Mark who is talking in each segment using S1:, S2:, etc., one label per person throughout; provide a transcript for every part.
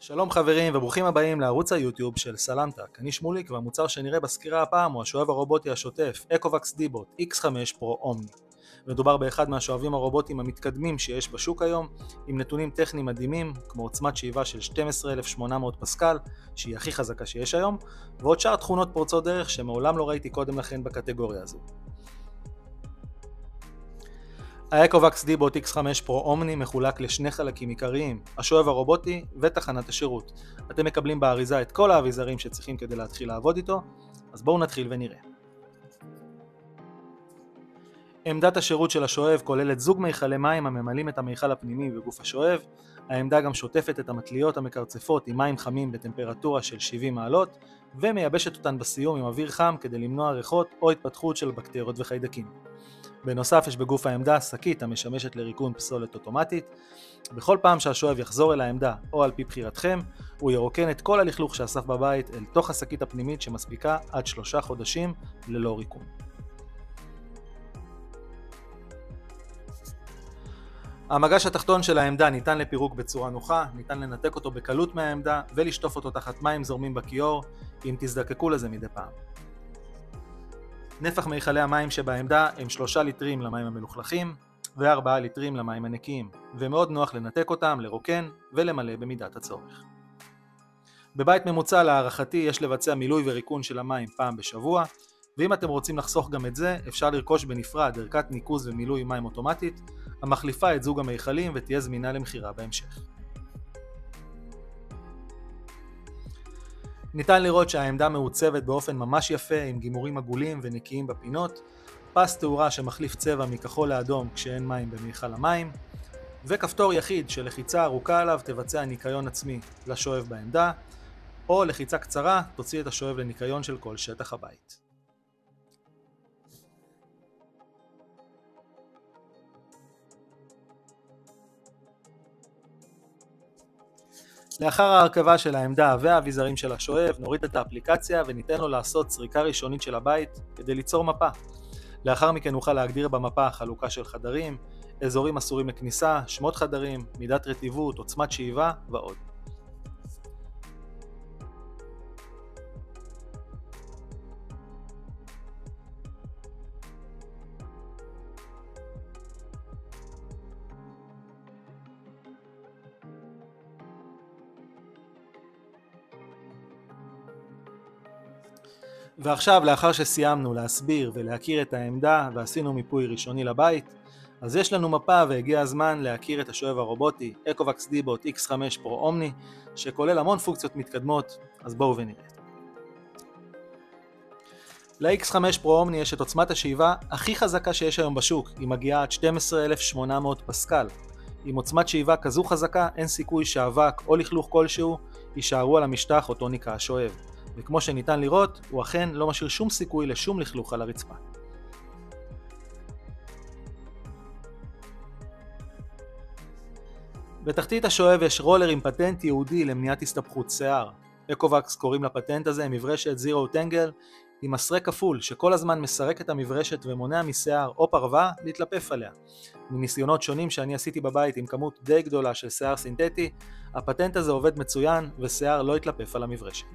S1: שלום חברים וברוכים הבאים לערוץ היוטיוב של סלמטק. אני שמוליק והמוצר שנראה בסקירה הפעם הוא השואב הרובוטי השוטף אקווקס דיבוט X5 Pro Omni. מדובר באחד מהשואבים הרובוטיים המתקדמים שיש בשוק היום, עם נתונים טכניים מדהימים כמו עוצמת שאיבה של 12,800 פסקל שהיא הכי חזקה שיש היום, ועוד שאר תכונות פורצות דרך שמעולם לא ראיתי קודם לכן בקטגוריה הזו. האקווקס דיבוט X5 Pro Omni מחולק לשני חלקים עיקריים, השואב הרובוטי ותחנת השירות. אתם מקבלים באריזה את כל האביזרים שצריכים כדי להתחיל לעבוד איתו, אז בואו נתחיל ונראה. עמדת השירות של השואב כוללת זוג מיכלי מים הממלאים את המיכל הפנימי בגוף השואב. העמדה גם שוטפת את המטליות המקרצפות עם מים חמים בטמפרטורה של 70 מעלות ומייבשת אותן בסיום עם אוויר חם כדי למנוע ריחות או התפתחות של בקטריות וחיידקים. בנוסף יש בגוף העמדה שקית המשמשת לריקון פסולת אוטומטית. בכל פעם שהשואב יחזור אל העמדה או על פי בחירתכם, הוא ירוקן את כל הלכלוך שאסף בבית אל תוך השקית הפנימית שמספיקה עד 3 חודשים ללא ריקון. המגש התחתון של העמדה ניתן לפירוק בצורה נוחה, ניתן לנתק אותו בקלות מהעמדה ולשטוף אותו תחת מים זורמים בכיור אם תזדקקו לזה מדי פעם. נפח מיכלי המים שבעמדה הם 3 ליטרים למים המלוכלכים ו4 ליטרים למים הנקיים, ומאוד נוח לנתק אותם, לרוקן ולמלא במידת הצורך. בבית ממוצע להערכתי יש לבצע מילוי וריקון של המים פעם בשבוע, ואם אתם רוצים לחסוך גם את זה, אפשר לרכוש בנפרד ערכת ניקוז ומילוי מים אוטומטית, המחליפה את זוג המיכלים ותהיה זמינה למכירה בהמשך. ניתן לראות שהעמדה מעוצבת באופן ממש יפה עם גימורים עגולים ונקיים בפינות, פס תאורה שמחליף צבע מכחול לאדום כשאין מים במיכל המים, וכפתור יחיד שלחיצה ארוכה עליו תבצע ניקיון עצמי לשואב בעמדה, או לחיצה קצרה תוציא את השואב לניקיון של כל שטח הבית. לאחר ההרכבה של העמדה והאביזרים של השואב, נוריד את האפליקציה וניתן לו לעשות סריקה ראשונית של הבית כדי ליצור מפה. לאחר מכן נוכל להגדיר במפה חלוקה של חדרים, אזורים אסורים לכניסה, שמות חדרים, מידת רטיבות, עוצמת שאיבה ועוד. ועכשיו, לאחר שסיימנו להסביר ולהכיר את העמדה ועשינו מיפוי ראשוני לבית, אז יש לנו מפה והגיע הזמן להכיר את השואב הרובוטי אקווקס דיבוט X5 Pro Omni, שכולל המון פונקציות מתקדמות, אז בואו ונראה. ל-X5 Pro Omni יש את עוצמת השאיבה הכי חזקה שיש היום בשוק, היא מגיעה עד 12,800 פסקל. עם עוצמת שאיבה כזו חזקה, אין סיכוי שאבק או לכלוך כלשהו יישארו על המשטח אותו ניקה השואב. וכמו שניתן לראות, הוא אכן לא משאיר שום סיכוי לשום לכלוך על הרצפה. בתחתית השואב יש רולר עם פטנט ייעודי למניעת הסתבכות שיער. אקווקס קוראים לפטנט הזה מברשת זירו טנגל עם מסרק כפול שכל הזמן מסרק את המברשת ומונע משיער או פרווה להתלפף עליה. מניסיונות שונים שאני עשיתי בבית עם כמות די גדולה של שיער סינתטי, הפטנט הזה עובד מצוין ושיער לא יתלפף על המברשת.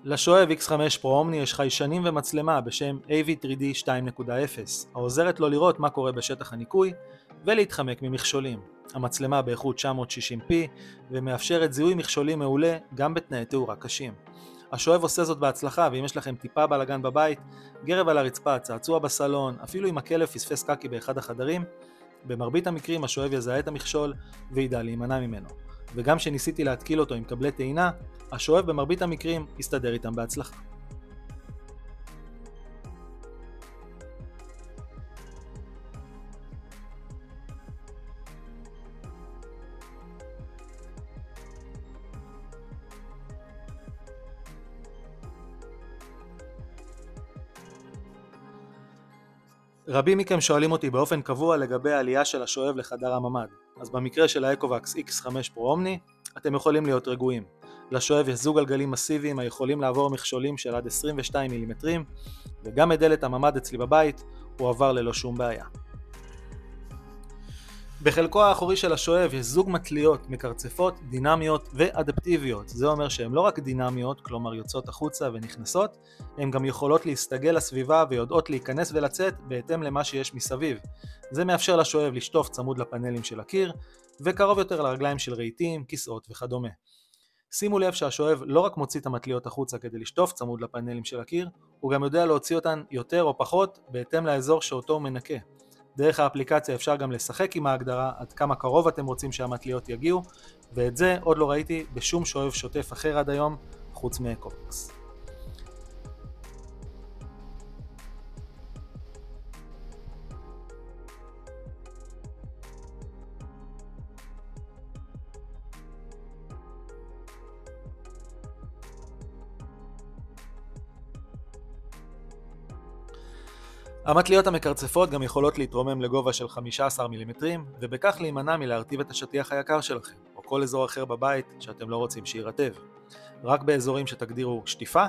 S1: לשואב X5 Pro Omni יש חיישנים ומצלמה בשם AV3D 2.0, העוזרת לו לראות מה קורה בשטח הניקוי ולהתחמק ממכשולים. המצלמה באיכות 960p ומאפשרת זיהוי מכשולים מעולה גם בתנאי תאורה קשים. השואב עושה זאת בהצלחה, ואם יש לכם טיפה בלגן בבית, גרב על הרצפה, צעצוע בסלון, אפילו אם הכלב פספס קקי באחד החדרים, במרבית המקרים השואב יזהה את המכשול וידע להימנע ממנו. וגם שניסיתי להתקיל אותו עם קבלי טעינה, השואב במרבית המקרים יסתדר איתם בהצלחה. רבים מכם שואלים אותי באופן קבוע לגבי העלייה של השואב לחדר הממ"ד. אז במקרה של האקווקס X5 פרו אומני, אתם יכולים להיות רגועים. לשואב יש זוג גלגלים מסיביים היכולים לעבור מכשולים של עד 22 מילימטרים, וגם את דלת הממ"ד אצלי בבית הוא עבר ללא שום בעיה. בחלקו האחורי של השואב יש זוג מטליות מקרצפות, דינמיות ואדפטיביות. זה אומר שהן לא רק דינמיות, כלומר יוצאות החוצה ונכנסות, הן גם יכולות להסתגל לסביבה ויודעות להיכנס ולצאת בהתאם למה שיש מסביב. זה מאפשר לשואב לשטוף צמוד לפאנלים של הקיר, וקרוב יותר לרגליים של רהיטים, כיסאות וכדומה. שימו לב שהשואב לא רק מוציא את המטליות החוצה כדי לשטוף צמוד לפאנלים של הקיר, הוא גם יודע להוציא אותן יותר או פחות בהתאם לאזור שאותו הוא מנקה. דרך האפליקציה אפשר גם לשחק עם ההגדרה עד כמה קרוב אתם רוצים שהמטליות יגיעו, ואת זה עוד לא ראיתי בשום שואב שוטף אחר עד היום חוץ מאקווקס. המטליות המקרצפות גם יכולות להתרומם לגובה של 15 מילימטרים, ובכך להימנע מלהרטיב את השטיח היקר שלכם, או כל אזור אחר בבית שאתם לא רוצים שירטב. רק באזורים שתגדירו שטיפה,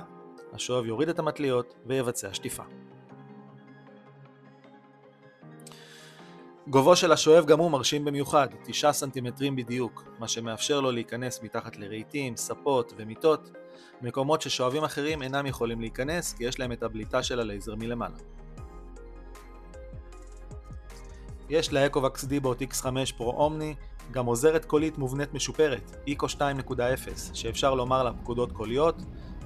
S1: השואב יוריד את המטליות ויבצע שטיפה. גובהו של השואב גם הוא מרשים במיוחד, 9 סנטימטרים בדיוק, מה שמאפשר לו להיכנס מתחת לרהיטים, ספות ומיטות, מקומות ששואבים אחרים אינם יכולים להיכנס כי יש להם את הבליטה של הלייזר מלמעלה. יש לאקווקס דיבוט X5 פרו אומני גם עוזרת קולית מובנית משופרת, איקו 2.0, שאפשר לומר לה פקודות קוליות,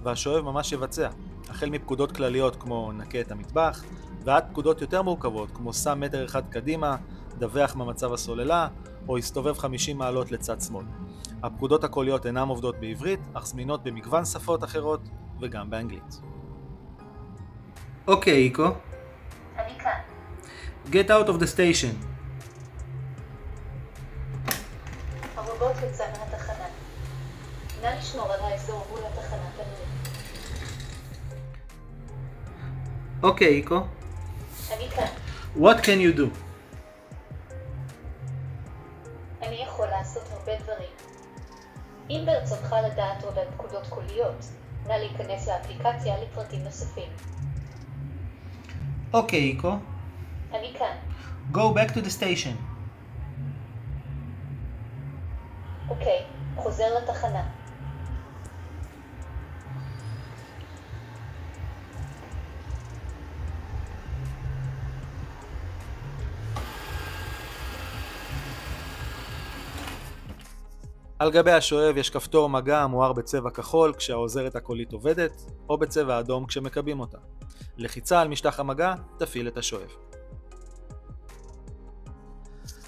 S1: והשואב ממש יבצע, החל מפקודות כלליות כמו נקה את המטבח, ועד פקודות יותר מורכבות כמו שם מטר אחד קדימה, דווח ממצב הסוללה, או הסתובב 50 מעלות לצד שמאל. הפקודות הקוליות אינן עובדות בעברית, אך זמינות במגוון שפות אחרות וגם באנגלית.
S2: אוקיי, איקו.
S3: אני כאן.
S2: Get out of the station.
S3: הרובוט יצא מהתחנה. נא לשמור על האזור מול התחנה תנועה.
S2: אוקיי, איקו.
S3: אני כאן.
S2: What can you do?
S3: אני יכול לעשות הרבה דברים. אם ברצונך לדעת עוד על פקודות קוליות, נא להיכנס לאפליקציה לפרטים נוספים.
S2: אוקיי, איקו.
S3: אני כאן.
S2: Go back to the station.
S3: אוקיי, חוזר לתחנה.
S1: על גבי השואב יש כפתור מגע המואר בצבע כחול כשהעוזרת הקולית עובדת, או בצבע אדום כשמקבים אותה. לחיצה על משטח המגע תפעיל את השואב.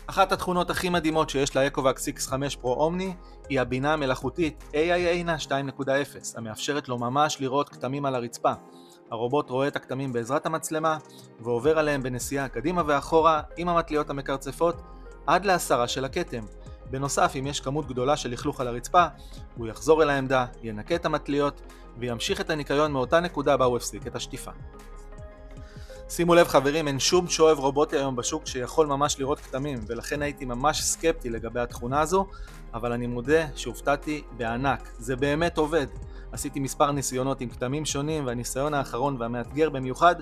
S1: אחת התכונות הכי מדהימות שיש לאקווקס X5 פרו אומני היא הבינה המלאכותית AI 2.0, המאפשרת לו ממש לראות כתמים על הרצפה. הרובוט רואה את הכתמים בעזרת המצלמה ועובר עליהם בנסיעה קדימה ואחורה עם המטליות המקרצפות עד להסרה של הכתם. בנוסף, אם יש כמות גדולה של לכלוך על הרצפה, הוא יחזור אל העמדה, ינקה את המטליות וימשיך את הניקיון מאותה נקודה בה הוא הפסיק את השטיפה. שימו לב חברים, אין שום שואב רובוטי היום בשוק שיכול ממש לראות כתמים, ולכן הייתי ממש סקפטי לגבי התכונה הזו, אבל אני מודה שהופתעתי בענק. זה באמת עובד. עשיתי מספר ניסיונות עם כתמים שונים, והניסיון האחרון והמאתגר במיוחד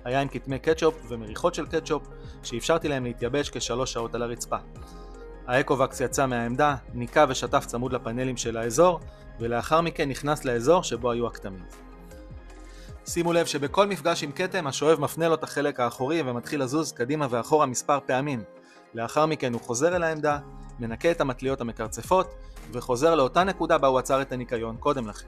S1: היה עם כתמי קטשופ ומריחות של קטשופ, שאפשרתי להם להתייבש כ3 שעות על הרצפה. האקווקס יצא מהעמדה, ניקה ושטף צמוד לפאנלים של האזור, ולאחר מכן נכנס לאזור שבו היו הכתמים. שימו לב שבכל מפגש עם כתם השואב מפנה לו את החלק האחורי ומתחיל לזוז קדימה ואחורה מספר פעמים. לאחר מכן הוא חוזר אל העמדה, מנקה את המטליות המקרצפות, וחוזר לאותה נקודה בה הוא עצר את הניקיון קודם לכן.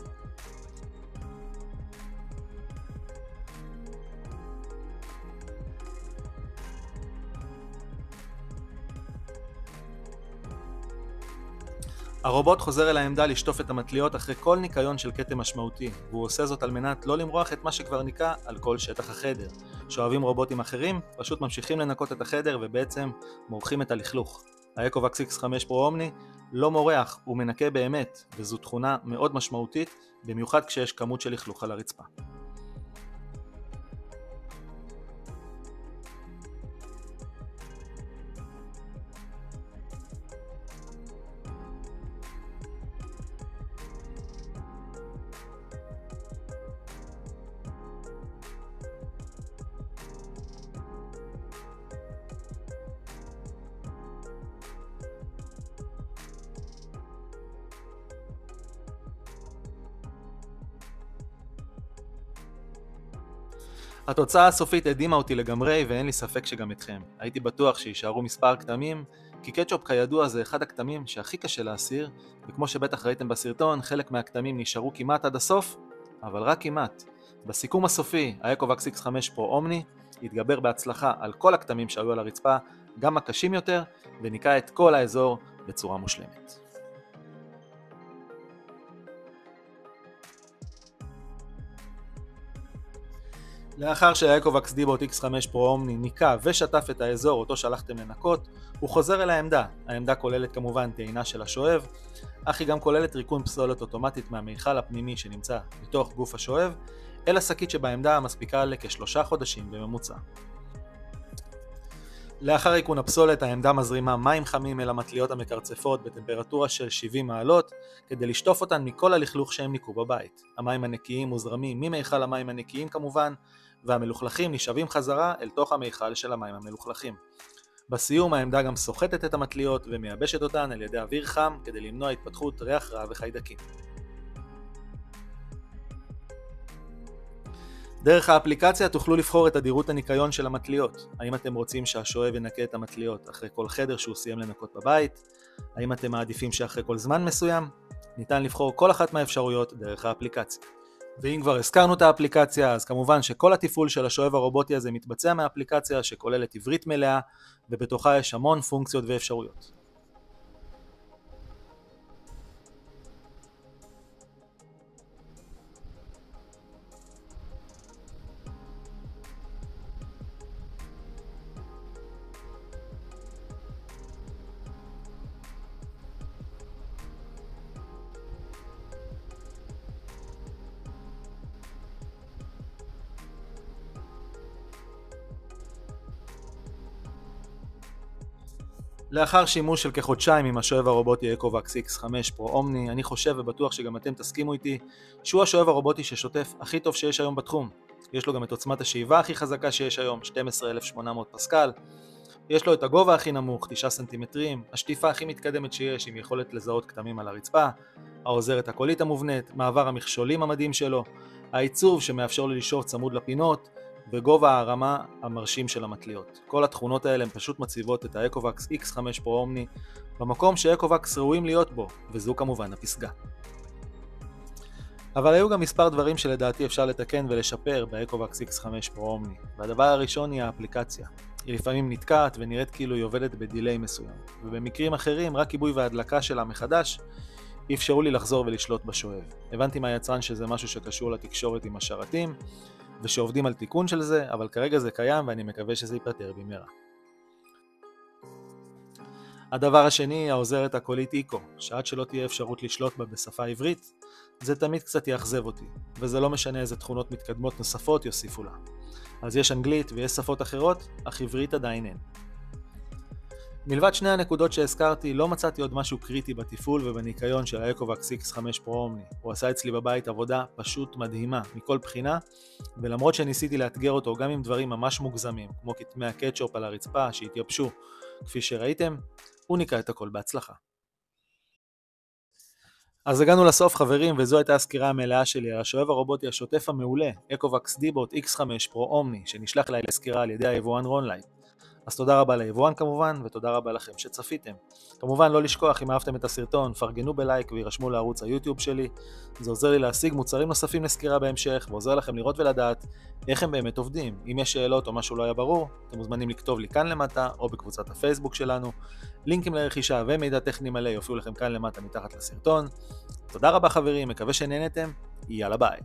S1: הרובוט חוזר אל העמדה לשטוף את המטליות אחרי כל ניקיון של כתם משמעותי, והוא עושה זאת על מנת לא למרוח את מה שכבר ניקה על כל שטח החדר. שאוהבים רובוטים אחרים, פשוט ממשיכים לנקות את החדר ובעצם מורחים את הלכלוך. האקווקס X5 Pro Omni לא מורח, הוא מנקה באמת, וזו תכונה מאוד משמעותית, במיוחד כשיש כמות של לכלוך על הרצפה. התוצאה הסופית הדהימה אותי לגמרי ואין לי ספק שגם אתכם. הייתי בטוח שישארו מספר כתמים, כי קטשופ כידוע זה אחד הכתמים שהכי קשה להסיר, וכמו שבטח ראיתם בסרטון, חלק מהכתמים נשארו כמעט עד הסוף, אבל רק כמעט. בסיכום הסופי, האקווקס X5 Pro Omni התגבר בהצלחה על כל הכתמים שהיו על הרצפה, גם הקשים יותר, וניקה את כל האזור בצורה מושלמת. לאחר שהאקווקס דיבוט X5 Pro Omni ניקה ושטף את האזור אותו שלחתם לנקות, הוא חוזר אל העמדה. העמדה כוללת כמובן טעינה של השואב, אך היא גם כוללת ריקון פסולת אוטומטית מהמיכל הפנימי שנמצא בתוך גוף השואב, אל השקית שבעמדה מספיקה לכ3 חודשים בממוצע. לאחר ריקון הפסולת, העמדה מזרימה מים חמים אל המטליות המקרצפות בטמפרטורה של 70 מעלות כדי לשטוף אותן מכל הלכלוך שהם ניקו בבית. המים הנקיים מוזרמים ממיכל המים הנקיים כמובן, והמלוכלכים נשאבים חזרה אל תוך המיכל של המים המלוכלכים. בסיום העמדה גם סוחטת את המטליות ומייבשת אותן על ידי אוויר חם כדי למנוע התפתחות ריח רע וחיידקים. דרך האפליקציה תוכלו לבחור את תדירות הניקיון של המטליות. האם אתם רוצים שהשואב ינקה את המטליות אחרי כל חדר שהוא סיים לנקות בבית? האם אתם מעדיפים שאחרי כל זמן מסוים? ניתן לבחור כל אחת מהאפשרויות דרך האפליקציה. ואם כבר הזכרנו את האפליקציה, אז כמובן שכל התפעול של השואב הרובוטי הזה מתבצע מהאפליקציה שכוללת עברית מלאה, ובתוכה יש המון פונקציות ואפשרויות. לאחר שימוש של כחודשיים עם השואב הרובוטי אקווקס X5 Pro Omni, אני חושב ובטוח שגם אתם תסכימו איתי שהוא השואב הרובוטי ששוטף הכי טוב שיש היום בתחום. יש לו גם את עוצמת השאיבה הכי חזקה שיש היום, 12,800 פסקל. יש לו את הגובה הכי נמוך, 9 סנטימטרים, השטיפה הכי מתקדמת שיש עם יכולת לזהות כתמים על הרצפה, העוזרת הקולית המובנית, מעבר המכשולים המדהים שלו, העיצוב שמאפשר לו לשאוב צמוד לפינות, וגובה הרמה המרשים של המטליות. כל התכונות האלה הן פשוט מציבות את האקווקס X5 Pro Omni במקום שאקווקס ראויים להיות בו, וזו כמובן הפסגה. אבל היו גם מספר דברים שלדעתי אפשר לתקן ולשפר באקווקס X5 Pro Omni, והדבר הראשון היא האפליקציה. היא לפעמים נתקעת ונראית כאילו היא עובדת בדיליי מסוים, ובמקרים אחרים רק כיבוי והדלקה שלה מחדש אפשרו לי לחזור ולשלוט בשואב. הבנתי מהיצרן שזה משהו שקשור לתקשורת עם השרתים, ושעובדים על תיקון של זה, אבל כרגע זה קיים ואני מקווה שזה ייפתר במהרה. הדבר השני היא העוזרת הקולית איקו, שעד שלא תהיה אפשרות לשלוט בה בשפה עברית, זה תמיד קצת יאכזב אותי, וזה לא משנה איזה תכונות מתקדמות נוספות יוסיפו לה. אז יש אנגלית ויש שפות אחרות, אך עברית עדיין אין. מלבד שני הנקודות שהזכרתי, לא מצאתי עוד משהו קריטי בתפעול ובניקיון של האקווקס X5 Pro Omni. הוא עשה אצלי בבית עבודה פשוט מדהימה מכל בחינה, ולמרות שניסיתי לאתגר אותו גם עם דברים ממש מוגזמים, כמו כתמי הקטשופ על הרצפה שהתייבשו, כפי שראיתם, הוא ניקה את הכל בהצלחה. אז הגענו לסוף חברים, וזו הייתה הסקירה המלאה שלי על השואב הרובוטי השוטף המעולה, אקווקס דיבוט X5 Pro Omni, שנשלח אליי לסקירה על ידי היבואן רונלייט. אז תודה רבה ליבואן כמובן, ותודה רבה לכם שצפיתם. כמובן לא לשכוח, אם אהבתם את הסרטון, פרגנו בלייק וירשמו לערוץ היוטיוב שלי. זה עוזר לי להשיג מוצרים נוספים לסקירה בהמשך, ועוזר לכם לראות ולדעת איך הם באמת עובדים. אם יש שאלות או משהו לא היה ברור, אתם מוזמנים לכתוב לי כאן למטה, או בקבוצת הפייסבוק שלנו. לינקים לרכישה ומידע טכני מלא יופיעו לכם כאן למטה מתחת לסרטון. תודה רבה חברים, מקווה שנהנתם, יאללה ביי.